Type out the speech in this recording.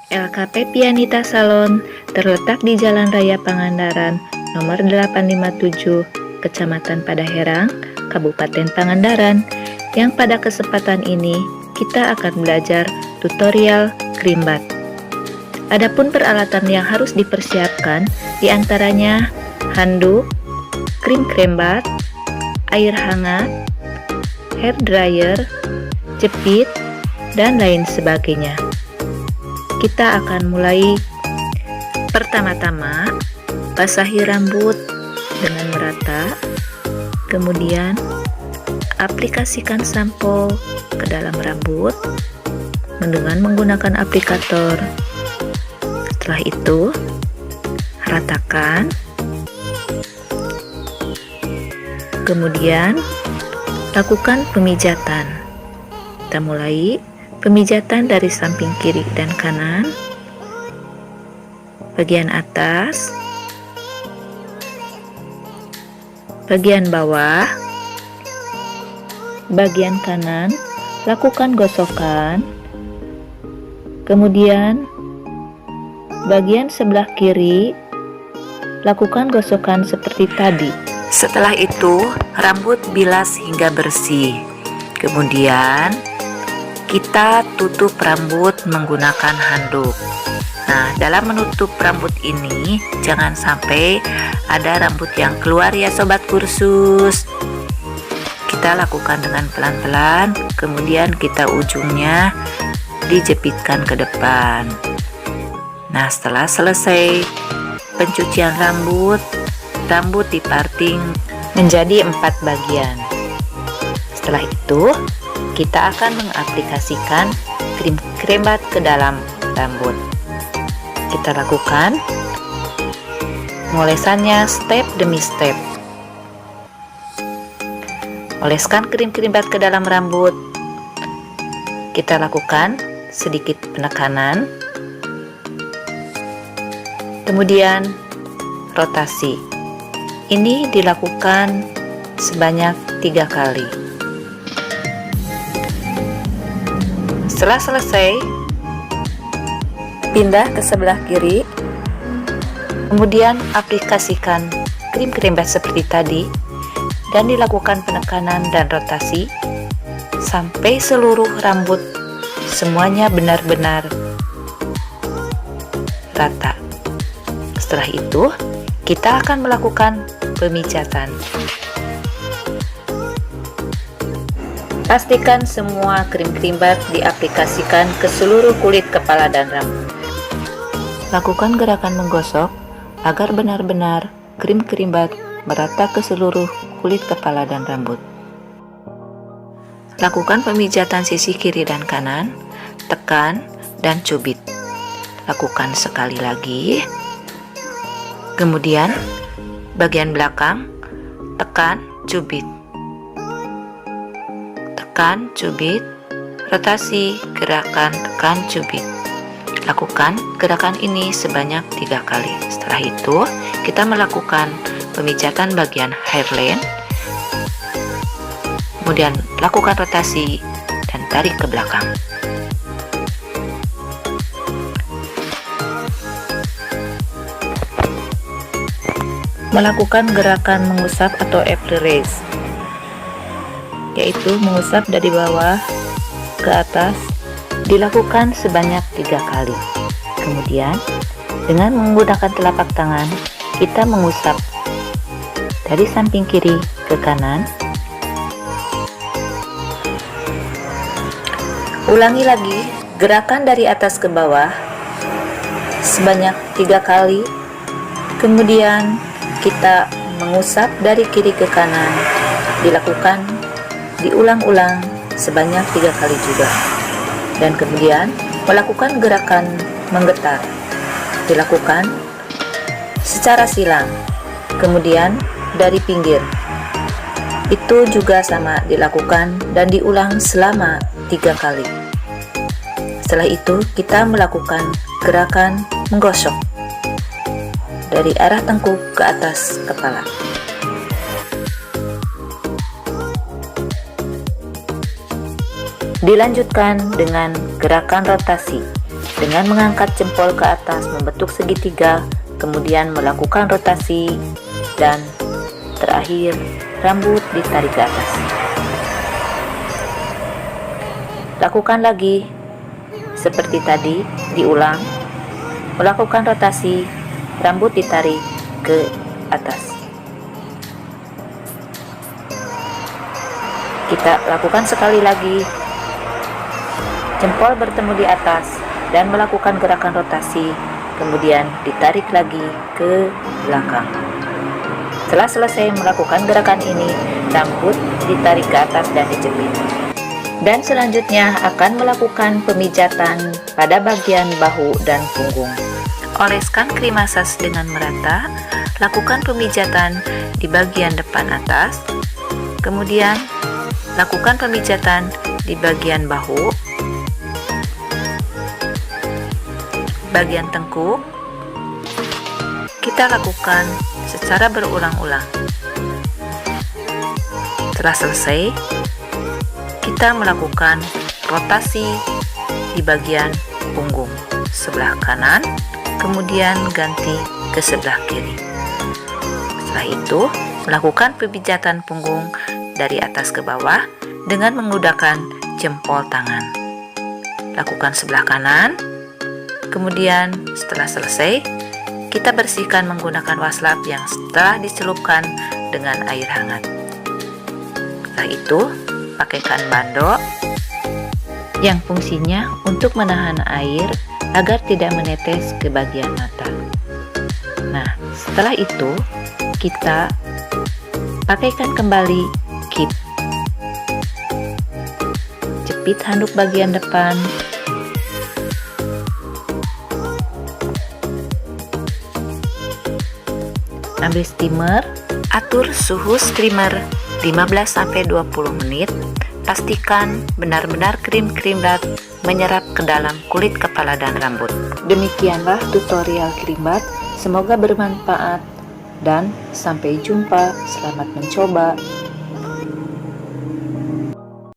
LKP Pianita Salon terletak di Jalan Raya Pangandaran, nomor 857, Kecamatan Padaherang, Kabupaten Pangandaran, yang pada kesempatan ini kita akan belajar tutorial krimbat. Adapun peralatan yang harus dipersiapkan diantaranya handuk, krim krembat, air hangat, hair dryer, jepit, dan lain sebagainya. Kita akan mulai. Pertama-tama, basahi rambut dengan merata, kemudian aplikasikan sampo ke dalam rambut dengan menggunakan aplikator. Setelah itu, ratakan, kemudian lakukan pemijatan. Kita mulai pemijatan dari samping kiri dan kanan, bagian atas, bagian bawah, bagian kanan, lakukan gosokan, kemudian bagian sebelah kiri, lakukan gosokan seperti tadi. Setelah itu, rambut bilas hingga bersih. Kemudian kita tutup rambut menggunakan handuk. Nah, dalam menutup rambut ini jangan sampai ada rambut yang keluar ya sobat kursus. Kita lakukan dengan pelan-pelan, kemudian kita ujungnya dijepitkan ke depan. Nah, setelah selesai pencucian rambut diparting menjadi 4 bagian. Setelah itu, kita akan mengaplikasikan krim krembat ke dalam rambut. Kita lakukan pengolesannya step demi step. Oleskan krim krembat ke dalam rambut. Kita lakukan sedikit penekanan. Kemudian rotasi. Ini dilakukan sebanyak 3 kali. Setelah selesai, pindah ke sebelah kiri, kemudian aplikasikan krim krembat seperti tadi dan dilakukan penekanan dan rotasi sampai seluruh rambut semuanya benar-benar rata. Setelah itu, kita akan melakukan pemijatan. Pastikan semua krim krembat diaplikasikan ke seluruh kulit kepala dan rambut. Lakukan gerakan menggosok agar benar-benar krim krembat merata ke seluruh kulit kepala dan rambut. Lakukan pemijatan sisi kiri dan kanan, tekan dan cubit. Lakukan sekali lagi. Kemudian bagian belakang, tekan, cubit. Tekan, cubit, rotasi, gerakan, tekan, cubit. Lakukan gerakan ini sebanyak 3 kali. Setelah itu, kita melakukan pemijatan bagian hairline. Kemudian lakukan rotasi dan tarik ke belakang. Melakukan gerakan mengusap atau F-raise, yaitu mengusap dari bawah ke atas, dilakukan sebanyak 3 kali. Kemudian dengan menggunakan telapak tangan, kita mengusap dari samping kiri ke kanan. Ulangi lagi gerakan dari atas ke bawah sebanyak 3 kali. Kemudian kita mengusap dari kiri ke kanan, dilakukan diulang-ulang sebanyak 3 kali juga. Dan kemudian melakukan gerakan menggetar, dilakukan secara silang. Kemudian dari pinggir, itu juga sama dilakukan dan diulang selama 3 kali. Setelah itu kita melakukan gerakan menggosok dari arah tengkuk ke atas kepala. Dilanjutkan dengan gerakan rotasi. dengan mengangkat jempol ke atas membentuk segitiga, kemudian melakukan rotasi, dan terakhir rambut ditarik ke atas. Lakukan lagi seperti tadi, diulang, melakukan rotasi, rambut ditarik ke atas. Kita lakukan sekali lagi, jempol bertemu di atas dan melakukan gerakan rotasi, kemudian ditarik lagi ke belakang. Setelah selesai melakukan gerakan ini, rambut ditarik ke atas dan dijepit. Dan selanjutnya akan melakukan pemijatan pada bagian bahu dan punggung. Oleskan krim massage dengan merata, lakukan pemijatan di bagian depan atas, kemudian lakukan pemijatan di bagian bahu, bagian tengkuk. Kita lakukan secara berulang-ulang. Setelah selesai, kita melakukan rotasi di bagian punggung sebelah kanan, kemudian ganti ke sebelah kiri. Setelah itu, melakukan pemijatan punggung dari atas ke bawah dengan menggunakan jempol tangan. Lakukan sebelah kanan, kemudian setelah selesai, kita bersihkan menggunakan waslap yang setelah dicelupkan dengan air hangat. Setelah itu, pakaikan bandok yang fungsinya untuk menahan air agar tidak menetes ke bagian mata. Nah, setelah itu kita pakaikan kembali kip. Jepit handuk bagian depan. Ambil steamer, atur suhu steamer 15-20 menit. Pastikan benar-benar krim bat menyerap ke dalam kulit kepala dan rambut. Demikianlah tutorial krim bat, semoga bermanfaat dan sampai jumpa. Selamat mencoba.